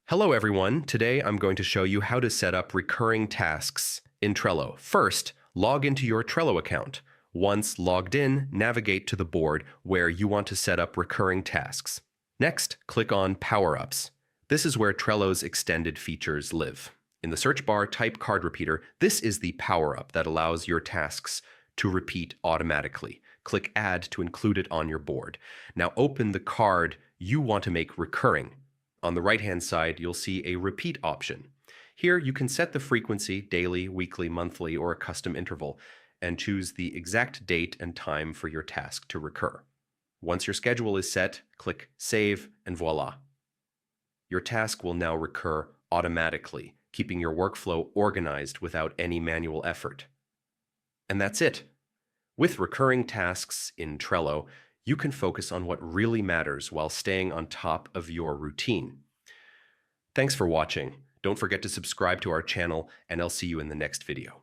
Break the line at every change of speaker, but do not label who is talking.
Hello everyone, today I'm going to show you how to set up recurring tasks in Trello. First, log into your Trello account. Once logged in, navigate to the board where you want to set up recurring tasks. Next, click on Power-Ups. This is where Trello's extended features live. In the search bar, type Card Repeater. This is the power-up that allows your tasks to repeat automatically. Click Add to include it on your board. Now open the card you want to make recurring. On the right-hand side, you'll see a repeat option. Here, you can set the frequency, daily, weekly, monthly, or a custom interval, and choose the exact date and time for your task to recur. Once your schedule is set, click Save, and voila. Your task will now recur automatically, keeping your workflow organized without any manual effort. And that's it. With recurring tasks in Trello, you can focus on what really matters while staying on top of your routine. Thanks for watching. Don't forget to subscribe to our channel, and I'll see you in the next video.